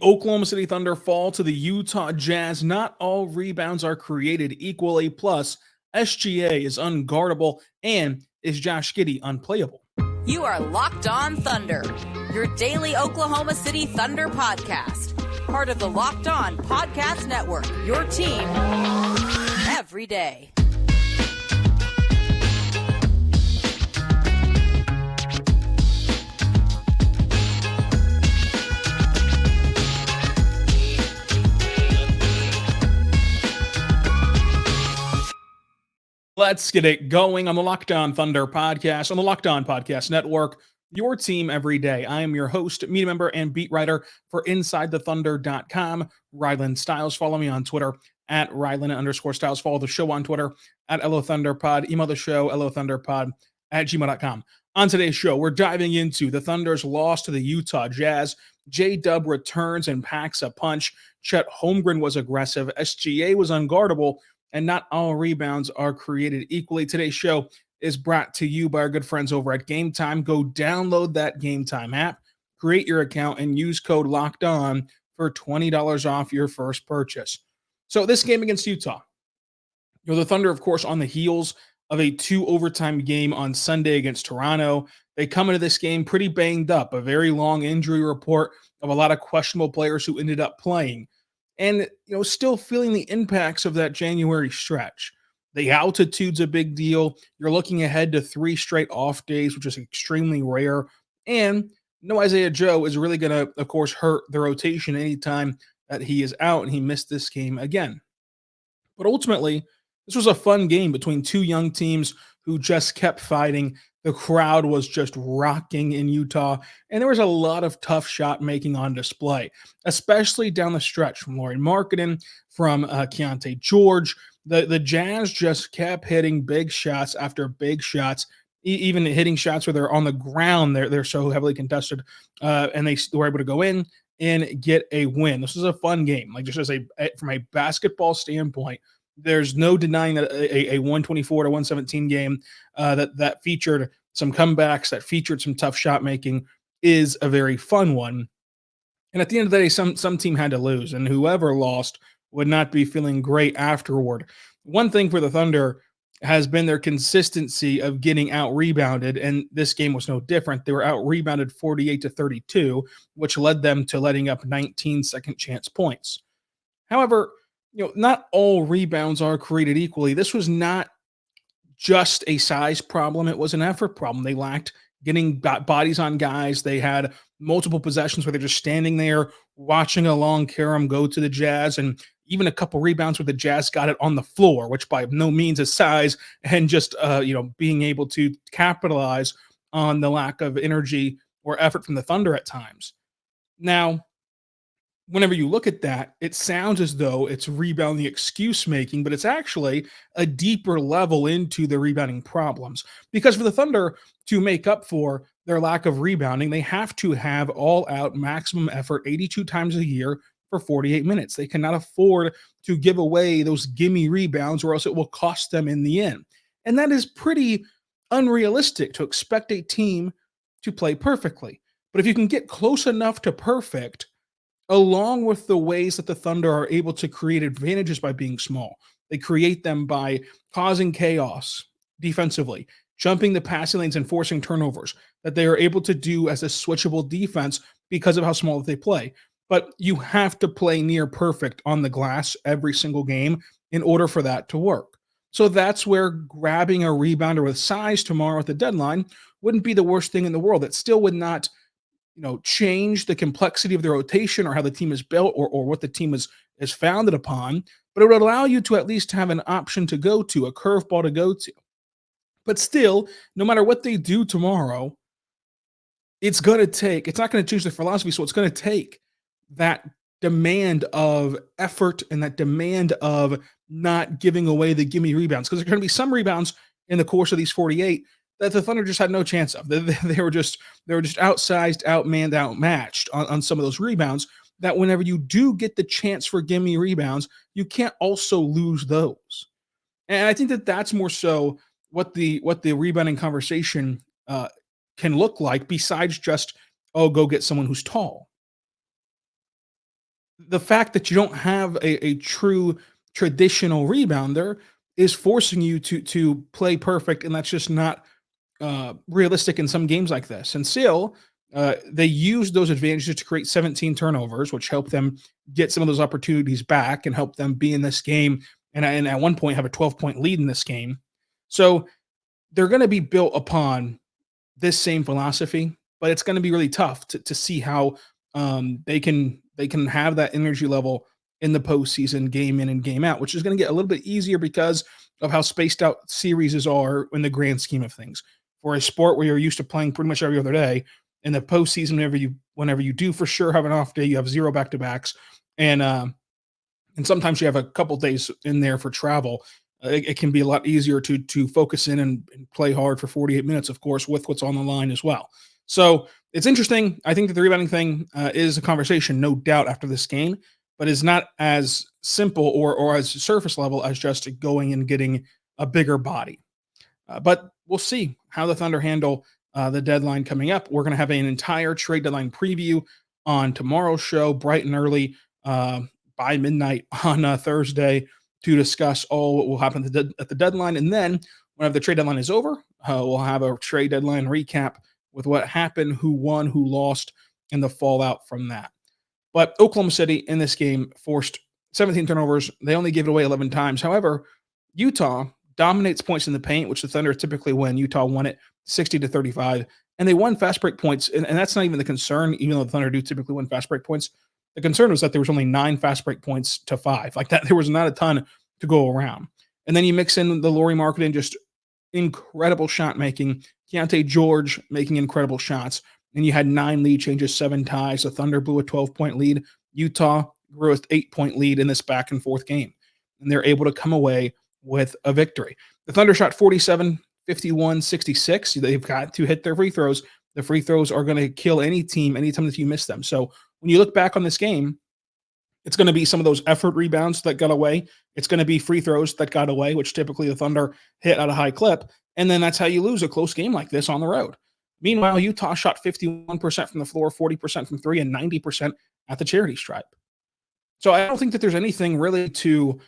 Oklahoma City Thunder fall to the Utah Jazz. Not all rebounds are created equally. Plus, SGA is unguardable, and is Josh Giddey unplayable? You are Locked On Thunder, your daily Oklahoma City Thunder podcast. Part of the Locked On Podcast Network, your team every day. Let's get it going on the Locked On Thunder podcast, on the Locked On Podcast Network, your team every day. I am your host, media member, and beat writer for InsideTheThunder.com, Rylan Styles. Follow me on Twitter at Rylan_Styles. Follow the show on Twitter at LOThunderPod. Email the show, LOThunderPod@gmail.com. On today's show, we're diving into the Thunder's loss to the Utah Jazz. JDub returns and packs a punch. Chet Holmgren was aggressive. SGA was unguardable. And not all rebounds are created equally. Today's show is brought to you by our good friends over at Game Time. Go download that Game Time app, create your account, and use code LOCKEDON for $20 off your first purchase. So this game against Utah, the Thunder, of course, on the heels of a 2-overtime game on Sunday against Toronto. They come into this game pretty banged up, a very long injury report of a lot of questionable players who ended up playing. And, still feeling the impacts of that January stretch. The altitude's a big deal. You're looking ahead to 3 straight off days, which is extremely rare. And no Isaiah Joe is really going to, of course, hurt the rotation anytime that he is out, and he missed this game again. But ultimately, this was a fun game between two young teams who just kept fighting. The crowd was just rocking in Utah, and there was a lot of tough shot making on display, especially down the stretch from Lauri Markkanen, from Keontae George. The Jazz just kept hitting big shots after big shots, even hitting shots where they're on the ground. They're so heavily contested, and they were able to go in and get a win. This was a fun game, like just from a basketball standpoint. There's no denying that a 124 to 117 game that featured some comebacks, that featured some tough shot making, is a very fun one. And at the end of the day, some team had to lose, and whoever lost would not be feeling great afterward. One thing for the Thunder has been their consistency of getting out rebounded, and this game was no different. They were out rebounded 48-32, which led them to letting up 19 second chance points. However, not all rebounds are created equally. This was not just a size problem. It was an effort problem. They lacked getting bodies on guys. They had multiple possessions where they're just standing there watching a long carom go to the Jazz, and even a couple rebounds where the Jazz got it on the floor, which by no means is size, and just being able to capitalize on the lack of energy or effort from the Thunder at times. Now, whenever you look at that, it sounds as though it's rebounding excuse making, but it's actually a deeper level into the rebounding problems. Because for the Thunder to make up for their lack of rebounding, they have to have all out maximum effort 82 times a year for 48 minutes. They cannot afford to give away those gimme rebounds, or else it will cost them in the end. And that is pretty unrealistic to expect a team to play perfectly. But if you can get close enough to perfect, along with the ways that the Thunder are able to create advantages by being small, they create them by causing chaos defensively, jumping the passing lanes and forcing turnovers, that they are able to do as a switchable defense because of how small they play. But you have to play near perfect on the glass every single game in order for that to work. So that's where grabbing a rebounder with size tomorrow at the deadline wouldn't be the worst thing in the world. It still would not change the complexity of the rotation or how the team is built or what the team is founded upon, but it would allow you to at least have an option to go to, a curveball to go to. But still, no matter what they do tomorrow, it's not going to change their philosophy, so it's going to take that demand of effort and that demand of not giving away the gimme rebounds, because there's going to be some rebounds in the course of these 48 that the Thunder just had no chance of. They were just outsized, outmanned, outmatched on some of those rebounds, that whenever you do get the chance for gimme rebounds, you can't also lose those. And I think that that's more so what the rebounding conversation can look like, besides just, oh, go get someone who's tall. the fact that you don't have a true traditional rebounder is forcing you to play perfect, and that's just not realistic in some games like this. And still, they use those advantages to create 17 turnovers, which help them get some of those opportunities back and help them be in this game. And at one point have a 12-point lead in this game. So they're going to be built upon this same philosophy, but it's going to be really tough to see how they can have that energy level in the postseason, game in and game out, which is going to get a little bit easier because of how spaced out series are in the grand scheme of things. For a sport where you're used to playing pretty much every other day, in the postseason, whenever you do for sure have an off day, you have 0 back-to-backs, and sometimes you have a couple days in there for travel. It can be a lot easier to focus in and play hard for 48 minutes, of course, with what's on the line as well. So it's interesting. I think that the rebounding thing is a conversation, no doubt, after this game, but is not as simple or as surface level as just going and getting a bigger body. But we'll see how the Thunder handle the deadline coming up. We're going to have an entire trade deadline preview on tomorrow's show, bright and early, by midnight on Thursday, to discuss all what will happen at the deadline. And then whenever the trade deadline is over, we'll have a trade deadline recap with what happened, who won, who lost, and the fallout from that. But Oklahoma City in this game forced 17 turnovers. They only gave it away 11 times. However, Utah dominates points in the paint, which the Thunder typically win. Utah won it 60-35, and they won fast break points. And that's not even the concern, even though the Thunder do typically win fast break points. The concern was that there was only 9 fast break points to 5. Like that, there was not a ton to go around. And then you mix in the Lauri Markkanen, just incredible shot making, Keontae George making incredible shots, and you had 9 lead changes, 7 ties. The Thunder blew a 12-point lead. Utah grew an 8-point lead in this back and forth game, and they're able to come away with a victory. The Thunder shot 47, 51, 66. They've got to hit their free throws. The free throws are going to kill any team anytime that you miss them. So when you look back on this game, it's going to be some of those effort rebounds that got away. It's going to be free throws that got away, which typically the Thunder hit at a high clip. And then that's how you lose a close game like this on the road. Meanwhile, Utah shot 51% from the floor, 40% from 3, and 90% at the charity stripe. So I don't think that there's anything really to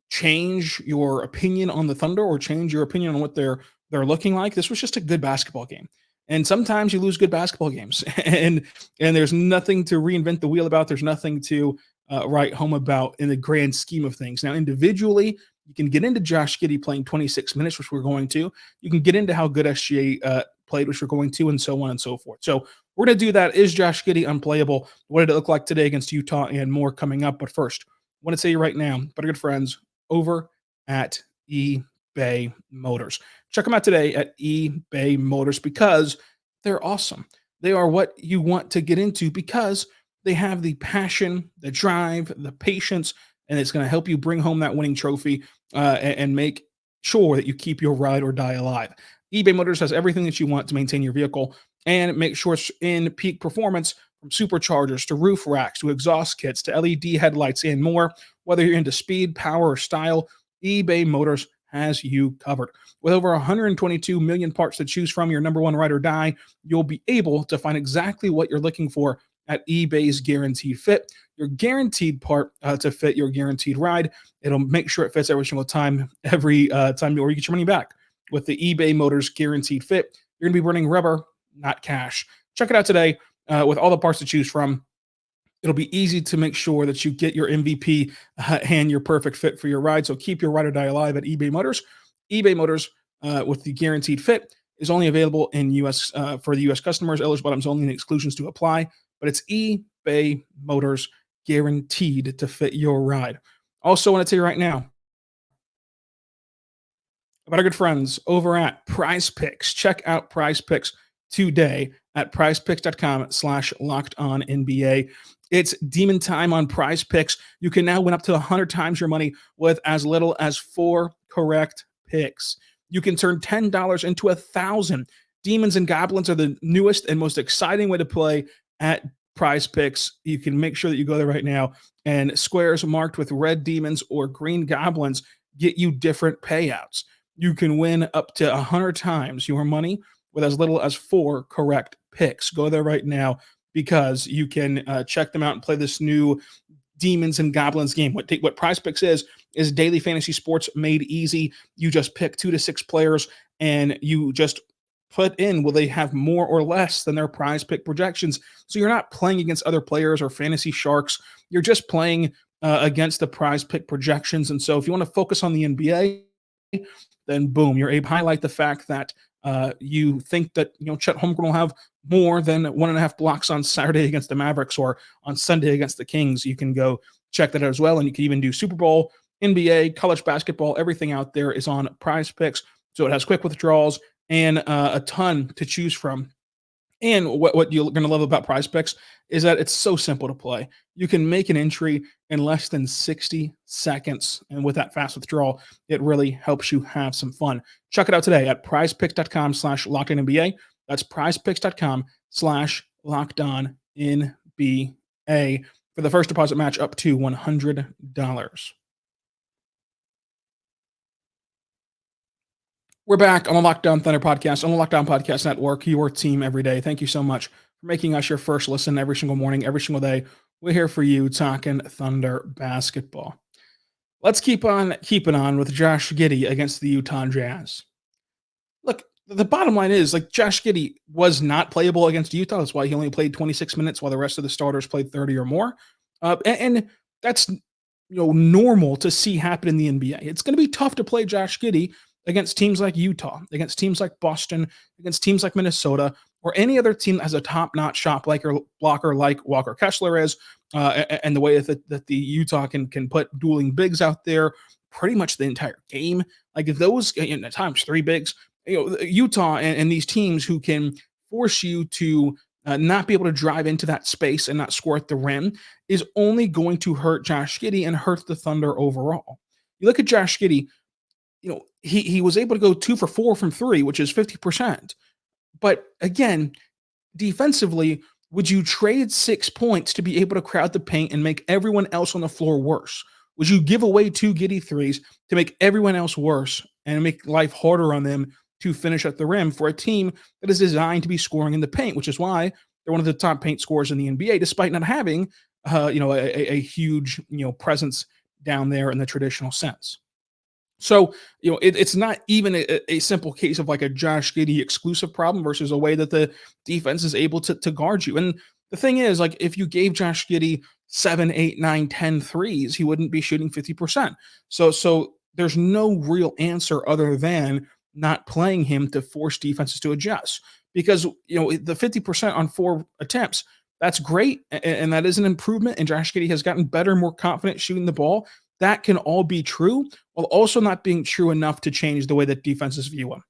change your opinion on the Thunder or change your opinion on what they're looking like. This was just a good basketball game. And sometimes you lose good basketball games, and there's nothing to reinvent the wheel about. There's nothing to write home about in the grand scheme of things. Now, individually, you can get into Josh Giddey playing 26 minutes, which we're going to. You can get into how good SGA played, which we're going to, and so on and so forth. So we're going to do that. Is Josh Giddey unplayable? What did it look like today against Utah, and more coming up? But first, I want to tell you right now, but our good friends over at eBay Motors. Check them out today at eBay Motors because they're awesome. They are what you want to get into because they have the passion, the drive, the patience, and it's going to help you bring home that winning trophy and make sure that you keep your ride or die alive. eBay Motors has everything that you want to maintain your vehicle and make sure it's in peak performance, from superchargers to roof racks to exhaust kits to LED headlights and more. Whether you're into speed, power, or style, eBay Motors has you covered. With over 122 million parts to choose from, your number one ride or die, you'll be able to find exactly what you're looking for at eBay's Guaranteed Fit. Your guaranteed part to fit your guaranteed ride. It'll make sure it fits every single time, every time you get your money back. With the eBay Motors Guaranteed Fit, you're going to be burning rubber, not cash. Check it out today with all the parts to choose from. It'll be easy to make sure that you get your MVP and your perfect fit for your ride. So keep your ride or die alive at eBay Motors. eBay Motors with the Guaranteed Fit is only available in U.S. For the U.S. customers. Eligible items only and exclusions to apply. But it's eBay Motors, guaranteed to fit your ride. Also, want to tell you right now about our good friends over at Prize Picks. Check out Prize Picks today at prizepicks.com/lockedonnba. It's demon time on Prize Picks. You can now win up to 100 times your money with as little as 4 correct picks. You can turn $10 into 1,000. Demons and Goblins are the newest and most exciting way to play at Prize Picks. You can make sure that you go there right now, and squares marked with red demons or green goblins get you different payouts. You can win up to 100 times your money with as little as 4 correct picks. Go there right now, because you can check them out and play this new Demons and Goblins game. What Prize Picks is daily fantasy sports made easy. You just pick 2 to 6 players and you just put in will they have more or less than their prize pick projections. So you're not playing against other players or fantasy sharks. You're just playing against the prize pick projections. And so if you want to focus on the NBA, then boom, you're able to highlight the fact that you think that Chet Holmgren will have more than 1.5 blocks on Saturday against the Mavericks or on Sunday against the Kings. You can go check that out as well, and you can even do Super Bowl, NBA, college basketball. Everything out there is on Prize Picks, so it has quick withdrawals and a ton to choose from. And what you're going to love about Prize Picks is that it's so simple to play. You can make an entry in less than 60 seconds. And with that fast withdrawal, it really helps you have some fun. Check it out today at prizepicks.com/lockedonnba. That's prizepicks.com/lockedonnba for the first deposit match up to $100. We're back on the Locked On Thunder podcast, on the Locked On Podcast Network, your team every day. Thank you so much for making us your first listen every single morning, every single day. We're here for you talking Thunder basketball. Let's keep on keeping on with Josh Giddey against the Utah Jazz. Look, the bottom line is, Josh Giddey was not playable against Utah. That's why he only played 26 minutes while the rest of the starters played 30 or more. And that's normal to see happen in the NBA. It's going to be tough to play Josh Giddey against teams like Utah, against teams like Boston, against teams like Minnesota, or any other team that has a top-notch shot blocker like Walker Kessler is, and the way that the Utah can put dueling bigs out there pretty much the entire game. Those, at times 3 bigs, Utah and these teams who can force you to not be able to drive into that space and not score at the rim is only going to hurt Josh Giddey and hurt the Thunder overall. You look at Josh Giddey, he was able to go 2 for 4 from 3, which is 50%. But again, defensively, would you trade 6 points to be able to crowd the paint and make everyone else on the floor worse? Would you give away 2 Giddy threes to make everyone else worse and make life harder on them to finish at the rim for a team that is designed to be scoring in the paint, which is why they're one of the top paint scorers in the NBA, despite not having a huge presence down there in the traditional sense. So, it's not even a simple case of a Josh Giddey exclusive problem versus a way that the defense is able to guard you. And the thing is, if you gave Josh Giddey 7, 8, 9, 10 threes, he wouldn't be shooting 50%. So there's no real answer other than not playing him to force defenses to adjust. Because, the 50% on 4 attempts, that's great. And that is an improvement. And Josh Giddey has gotten better, more confident shooting the ball. That can all be true, while also not being true enough to change the way that defenses view him.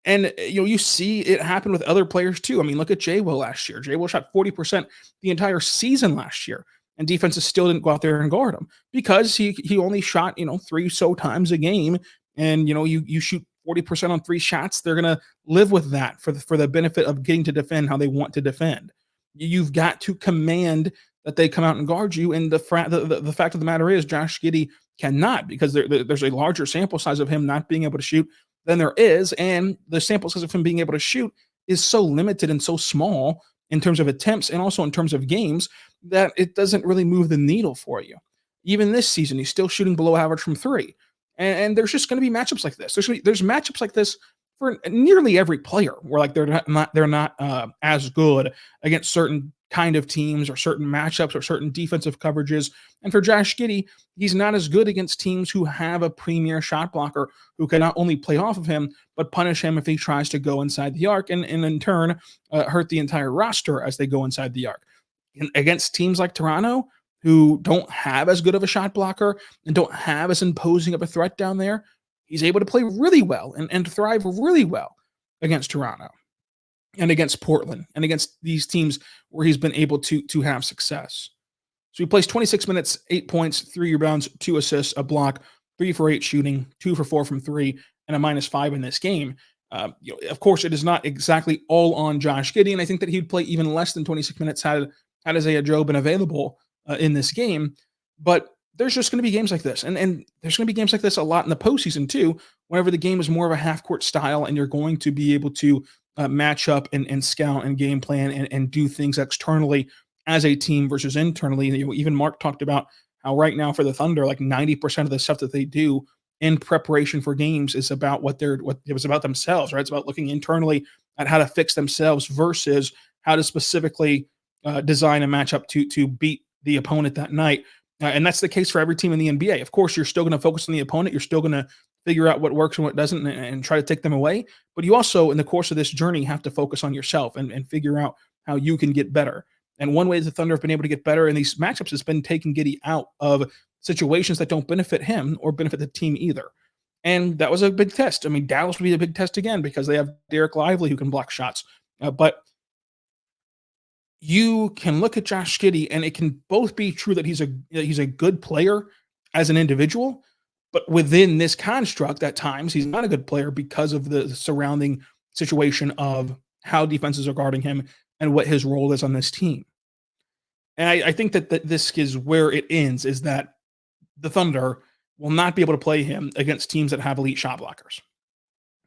And you see it happen with other players too. I mean, look at J. Will last year. J. Will shot 40% the entire season last year, and defenses still didn't go out there and guard him because he only shot 3 so times a game. And you shoot 40% on 3 shots, they're gonna live with that for the benefit of getting to defend how they want to defend. You've got to command that they come out and guard you. And the fact of the matter is Josh Giddey cannot, because there's a larger sample size of him not being able to shoot than there is. And the sample size of him being able to shoot is so limited and so small in terms of attempts and also in terms of games that it doesn't really move the needle for you. Even this season, he's still shooting below average from 3. And there's just going to be matchups like this. There's matchups like this for nearly every player where they're not as good against certain kind of teams or certain matchups or certain defensive coverages. And for Josh Giddey, he's not as good against teams who have a premier shot blocker who can not only play off of him, but punish him if he tries to go inside the arc and in turn hurt the entire roster as they go inside the arc. Against teams like Toronto, who don't have as good of a shot blocker and don't have as imposing of a threat down there, he's able to play really well and thrive really well against Toronto and against Portland and against these teams where he's been able to have success. So he plays 26 minutes, 8 points, 3 rebounds, 2 assists, a block, 3 for 8 shooting, 2 for 4 from 3, and a -5 in this game. Of course, it is not exactly all on Josh Giddey, and I think that he'd play even less than 26 minutes had Isaiah Joe been available in this game. But there's just going to be games like this. And there's going to be games like this a lot in the postseason too, whenever the game is more of a half-court style and you're going to be able to matchup and scout and game plan and do things externally as a team versus internally. Even Mark talked about how right now for the Thunder, like 90% of the stuff that they do in preparation for games is about what it was about themselves, right? It's about looking internally at how to fix themselves versus how to specifically design a matchup to beat the opponent that night. And that's the case for every team in the NBA. Of course, you're still going to focus on the opponent. You're still going to figure out what works and what doesn't and try to take them away. But you also, in the course of this journey, have to focus on yourself and figure out how you can get better. And one way the Thunder have been able to get better in these matchups has been taking Giddy out of situations that don't benefit him or benefit the team either. And that was a big test. I mean, Dallas would be a big test again because they have Derek Lively who can block shots. But you can look at Josh Giddey, and it can both be true that he's a good player as an individual, but within this construct, at times he's not a good player because of the surrounding situation of how defenses are guarding him and what his role is on this team. And I think that this is where it ends, is that the Thunder will not be able to play him against teams that have elite shot blockers.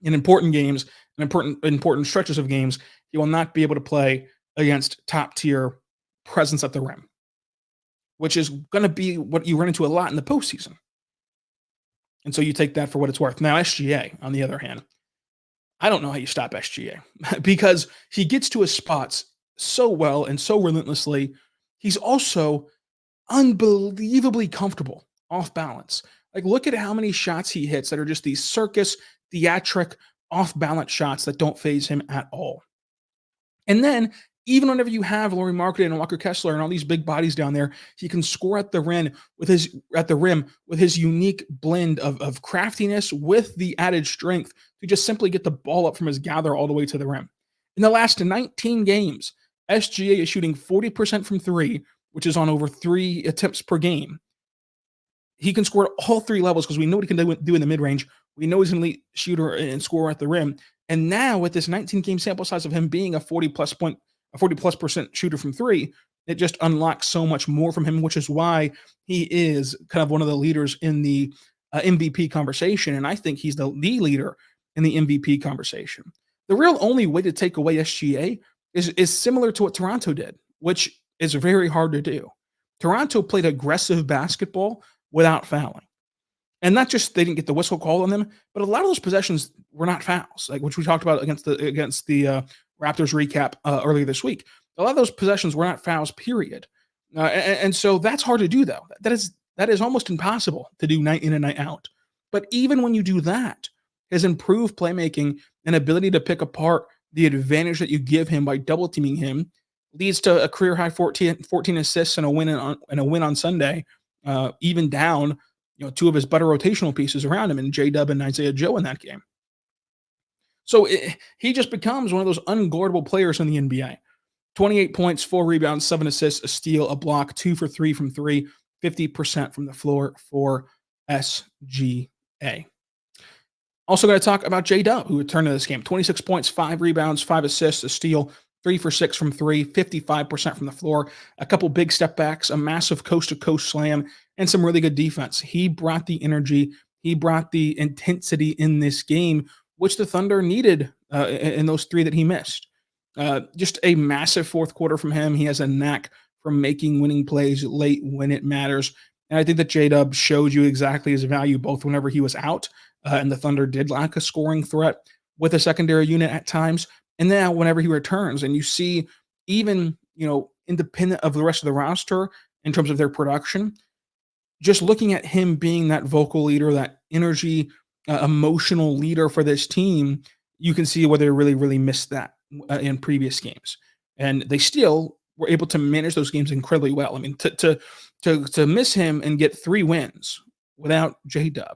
In important games and important stretches of games, he will not be able to play against top-tier presence at the rim, which is going to be what you run into a lot in the postseason. And so you take that for what it's worth. Now, SGA, on the other hand, I don't know how you stop SGA because he gets to his spots so well and so relentlessly. He's also unbelievably comfortable off balance. Like, look at how many shots he hits that are just these circus, theatric, off-balance shots that don't faze him at all. And then, even whenever you have Lauri Markkanen and Walker Kessler and all these big bodies down there, he can score at the rim with his unique blend of craftiness with the added strength to just simply get the ball up from his gather all the way to the rim. In the last 19 games, SGA is shooting 40% from three, which is on over 3 attempts per game. He can score at all 3 levels because we know what he can do in the mid-range. We know he's an elite shooter and scorer at the rim. And now with this 19-game sample size of him being a 40+% shooter from 3, it just unlocks so much more from him, which is why he is kind of one of the leaders in the MVP conversation. And I think he's the leader in the MVP conversation. The real only way to take away SGA is similar to what Toronto did, which is very hard to do. Toronto played aggressive basketball without fouling. And not just they didn't get the whistle called on them, but a lot of those possessions were not fouls, like which we talked about against the Raptors recap earlier this week. A lot of those possessions were not fouls, period. And so that's hard to do, though. That is almost impossible to do night in and night out. But even when you do that, his improved playmaking and ability to pick apart the advantage that you give him by double teaming him leads to a career high 14 assists and a win on Sunday, even down 2 of his better rotational pieces around him in JDub and Isaiah Joe in that game. So he just becomes one of those unguardable players in the NBA. 28 points, 4 rebounds, 7 assists, a steal, a block, 2 for 3 from 3, 50% from the floor for SGA. Also going to talk about JDub, who returned to this game. 26 points, 5 rebounds, 5 assists, a steal, 3 for 6 from 3, 55% from the floor, a couple big step backs, a massive coast-to-coast slam, and some really good defense. He brought the energy. He brought the intensity in this game, which the Thunder needed in those 3 that he missed. Just a massive fourth quarter from him. He has a knack for making winning plays late when it matters. And I think that JDub showed you exactly his value, both whenever he was out, and the Thunder did lack a scoring threat with a secondary unit at times, and now whenever he returns, and you see even, independent of the rest of the roster in terms of their production, just looking at him being that vocal leader, that energy, emotional leader for this team, you can see where they really, really missed that in previous games. And they still were able to manage those games incredibly well. I mean, to miss him and get 3 wins without JDub,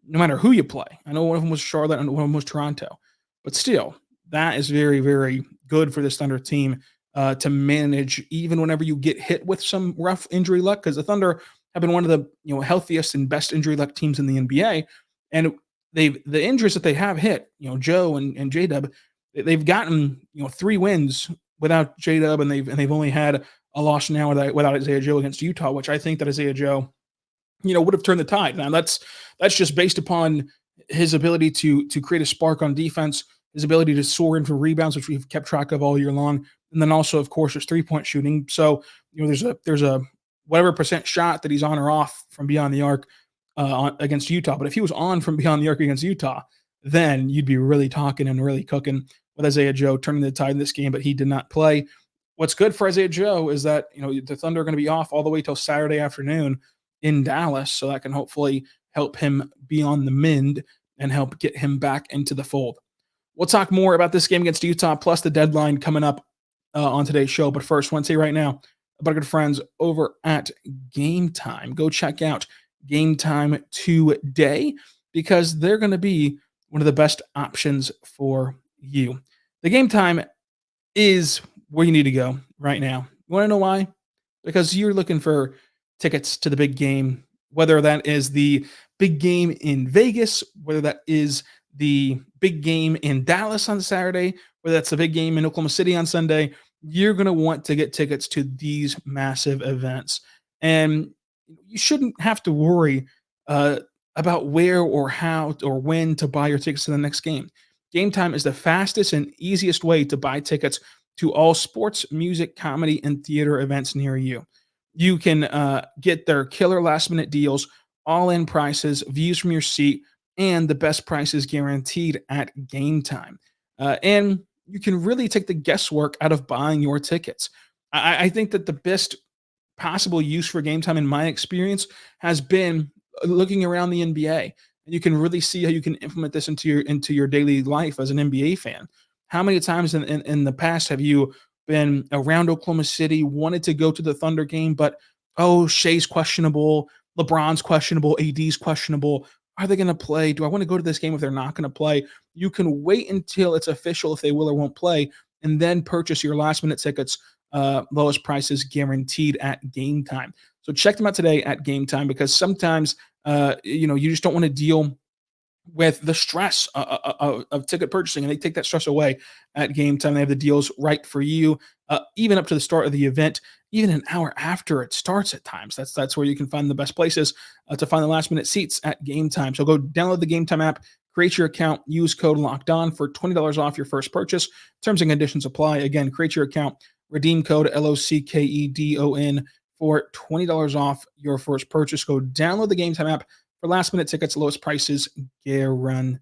no matter who you play. I know one of them was Charlotte and one of them was Toronto, but still, that is very, very good for this Thunder team to manage, even whenever you get hit with some rough injury luck, because the Thunder have been one of the healthiest and best injury luck teams in the NBA, and the injuries that they have hit, Joe and JDub, they've gotten 3 wins without JDub, and they've only had a loss now without Isaiah Joe against Utah, which I think that Isaiah Joe, would have turned the tide. Now that's just based upon his ability to create a spark on defense his ability to soar in for rebounds, which we've kept track of all year long. And then also, of course, there's 3-point shooting. So, there's a whatever percent shot that he's on or off from beyond the arc against Utah. But if he was on from beyond the arc against Utah, then you'd be really talking and really cooking with Isaiah Joe turning the tide in this game, but he did not play. What's good for Isaiah Joe is that, the Thunder are going to be off all the way till Saturday afternoon in Dallas. So that can hopefully help him be on the mend and help get him back into the fold. We'll talk more about this game against Utah, plus the deadline coming up on today's show. But first, I want to say right now about our good friends over at Game Time. Go check out Game Time today because they're going to be one of the best options for you. The Game Time is where you need to go right now. You want to know why? Because you're looking for tickets to the big game, whether that is the big game in Vegas, whether that is the big game in Dallas on Saturday, whether that's the big game in Oklahoma City on Sunday. You're going to want to get tickets to these massive events. And you shouldn't have to worry about where or how or when to buy your tickets to the next game. Game Time is the fastest and easiest way to buy tickets to all sports, music, comedy, and theater events near you. You can get their killer last-minute deals, all-in prices, views from your seat, and the best prices guaranteed at Game Time. And you can really take the guesswork out of buying your tickets. I think that the best possible use for Game Time, in my experience, has been looking around the NBA. And you can really see how you can implement this into your daily life as an NBA fan. How many times in the past have you been around Oklahoma City, wanted to go to the Thunder game, but, Shai's questionable, LeBron's questionable, AD's questionable. Are they going to play? Do I want to go to this game if they're not going to play? You can wait until it's official if they will or won't play, and then purchase your last-minute tickets, lowest prices guaranteed at Game Time. So check them out today at Game Time because sometimes, you just don't want to deal with the stress of ticket purchasing, and they take that stress away at Game Time. They have the deals right for you, even up to the start of the event, even an hour after it starts at times. That's where you can find the best places to find the last-minute seats at Game Time. So go download the Game Time app, create your account, use code LOCKEDON for $20 off your first purchase. Terms and conditions apply. Again, create your account, redeem code LOCKEDON for $20 off your first purchase. Go download the Game Time app for last-minute tickets, lowest prices guaranteed.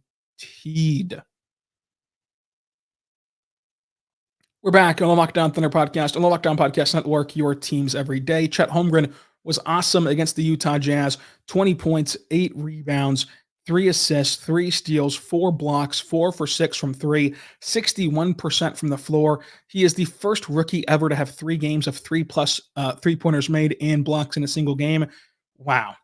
We're back on the Locked On Thunder podcast, on the Locked On Podcast Network, your teams every day. Chet Holmgren was awesome against the Utah Jazz. 20 points, 8 rebounds, 3 assists, 3 steals, 4 blocks, 4 for 6 from 3, 61% from the floor. He is the first rookie ever to have 3 games of 3+ three-pointers made and blocks in a single game. Wow.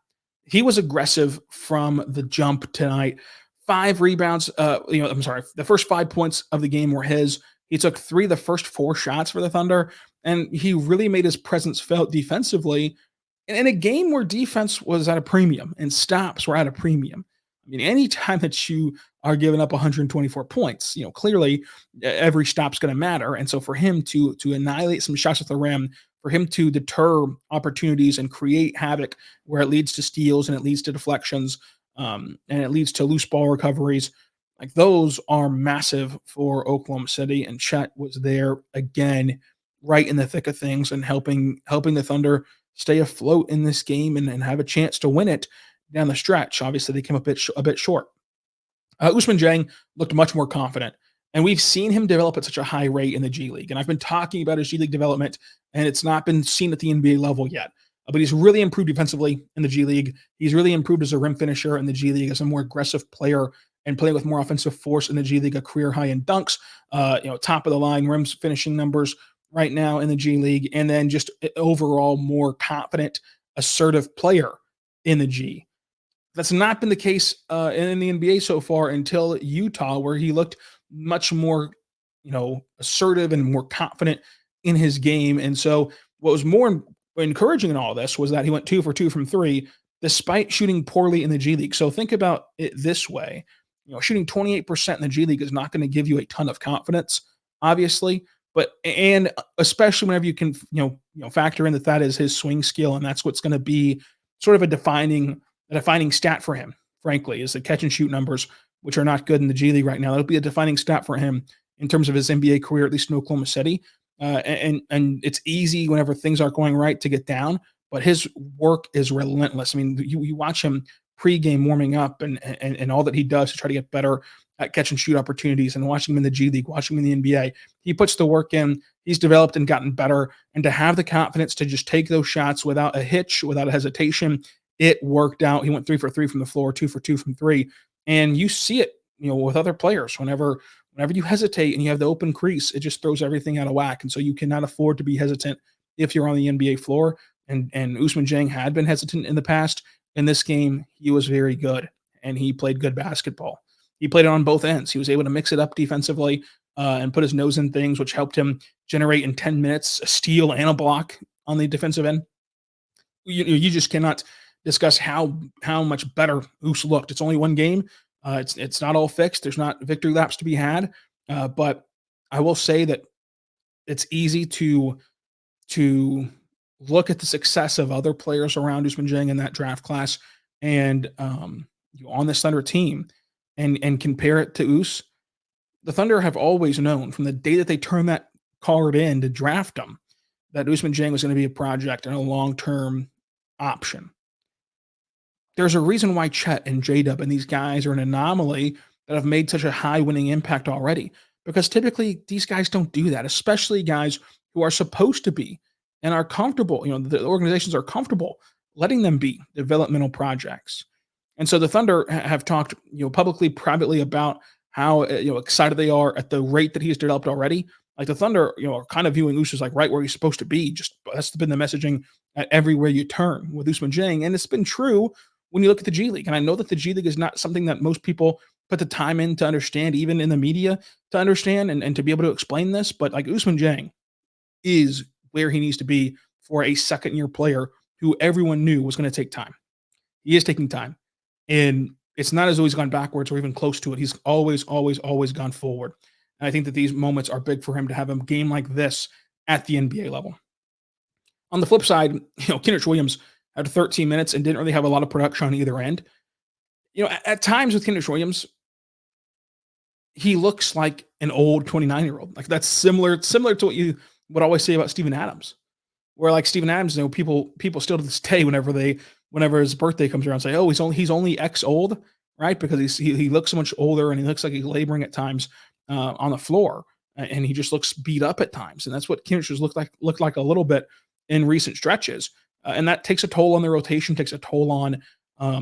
He was aggressive from the jump tonight. 5 rebounds. The first 5 points of the game were his. He took 3 of the first 4 shots for the Thunder, and he really made his presence felt defensively in a game where defense was at a premium and stops were at a premium. I mean, anytime that you are giving up 124 points, clearly every stop's going to matter. And so for him to annihilate some shots at the rim, for him to deter opportunities and create havoc where it leads to steals and it leads to deflections and it leads to loose ball recoveries, like those are massive for Oklahoma City. And Chet was there again, right in the thick of things and helping the Thunder stay afloat in this game and have a chance to win it down the stretch. Obviously, they came a bit short. Ousmane Dieng looked much more confident, and we've seen him develop at such a high rate in the G League. And I've been talking about his G League development, and it's not been seen at the NBA level yet. But he's really improved defensively in the G League. He's really improved as a rim finisher in the G League, as a more aggressive player and playing with more offensive force in the G League, a career high in dunks, top of the line rims finishing numbers right now in the G League, and then just overall more confident, assertive player in the G. That's not been the case in the NBA so far until Utah, where he looked much more, assertive and more confident in his game. And so what was more encouraging in all this was that he went 2 for 2 from 3, despite shooting poorly in the G League. So think about it this way. Shooting 28% in the G League is not going to give you a ton of confidence, obviously, and especially whenever you can, factor in that is his swing skill, and that's what's going to be sort of a defining stat for him, frankly, is the catch and shoot numbers which are not good in the G League right now. That'll be a defining stat for him in terms of his NBA career, at least in Oklahoma City. And it's easy whenever things aren't going right to get down, but his work is relentless. I mean, you watch him pregame warming up and all that he does to try to get better at catch and shoot opportunities, and watching him in the G League, watching him in the NBA. He puts the work in. He's developed and gotten better. And to have the confidence to just take those shots without a hitch, without a hesitation, it worked out. He went 3 for 3 from the floor, 2 for 2 from 3. And you see it, with other players. Whenever you hesitate and you have the open crease, it just throws everything out of whack. And so you cannot afford to be hesitant if you're on the NBA floor. And Ousmane Dieng had been hesitant in the past. In this game, he was very good, and he played good basketball. He played it on both ends. He was able to mix it up defensively and put his nose in things, which helped him generate in 10 minutes a steal and a block on the defensive end. You just cannot discuss how much better Ous looked. It's only one game. It's not all fixed. There's not victory laps to be had. But I will say that it's easy to look at the success of other players around Ousmane Dieng in that draft class and on this Thunder team and compare it to Us. The Thunder have always known from the day that they turned that card in to draft him that Ousmane Dieng was going to be a project and a long-term option. There's a reason why Chet and JDub and these guys are an anomaly that have made such a high winning impact already, because typically these guys don't do that, especially guys who are supposed to be and are comfortable. The organizations are comfortable letting them be developmental projects. And so the Thunder have talked, publicly, privately about how excited they are at the rate that he's developed already. Like the Thunder, are kind of viewing Us as like right where he's supposed to be. Just that's been the messaging at everywhere you turn with Ousmane Dieng, and it's been true when you look at the G League. And I know that the G League is not something that most people put the time in to understand, even in the media to understand and to be able to explain this. But like Ousmane Dieng is where he needs to be for a second-year player who everyone knew was going to take time. He is taking time. And it's not as though he's gone backwards or even close to it. He's always gone forward. And I think that these moments are big for him to have a game like this at the NBA level. On the flip side, Kenrich Williams had 13 minutes and didn't really have a lot of production on either end. At times with Kenrich Williams, he looks like an old 29-year-old. Like that's similar to what you would always say about Steven Adams. Where like Steven Adams, people still to this day, whenever his birthday comes around, say, "Oh, he's only X old," right? Because he looks so much older and he looks like he's laboring at times on the floor, and he just looks beat up at times. And that's what Kenrich has looked like a little bit in recent stretches, and that takes a toll on the rotation, takes a toll on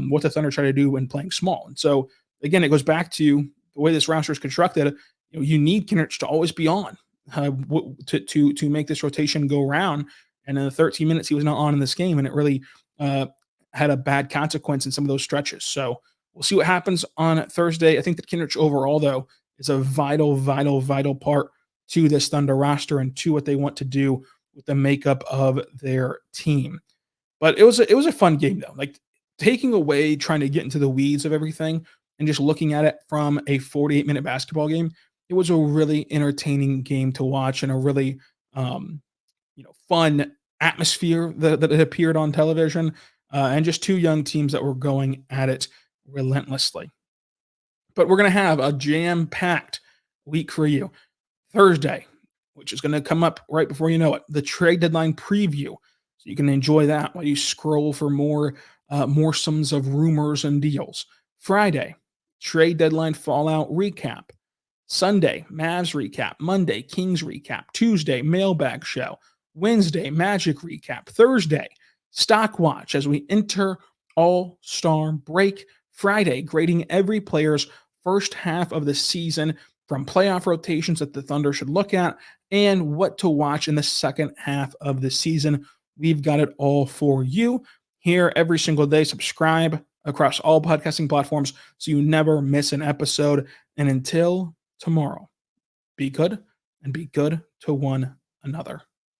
what the Thunder try to do when playing small. And so again, it goes back to the way this roster is constructed. You need Kenrich to always be on to make this rotation go around. And in the 13 minutes he was not on in this game, and it really had a bad consequence in some of those stretches. So we'll see what happens on Thursday. I think that Kenrich overall, though, is a vital part to this Thunder roster and to what they want to do with the makeup of their team. But it was a fun game, though. Like taking away trying to get into the weeds of everything and just looking at it from a 48-minute basketball game, it was a really entertaining game to watch and a really fun atmosphere that it appeared on television, and just two young teams that were going at it relentlessly. But we're going to have a jam-packed week for you. Thursday, which is going to come up right before you know it, the trade deadline preview. So you can enjoy that while you scroll for more morsels of rumors and deals. Friday, trade deadline fallout recap. Sunday, Mavs recap. Monday, Kings recap. Tuesday, mailbag show. Wednesday, Magic recap. Thursday, stock watch as we enter All-Star break. Friday, grading every player's first half of the season from playoff rotations that the Thunder should look at and what to watch in the second half of the season. We've got it all for you here every single day. Subscribe across all podcasting platforms so you never miss an episode. And until tomorrow, be good and be good to one another.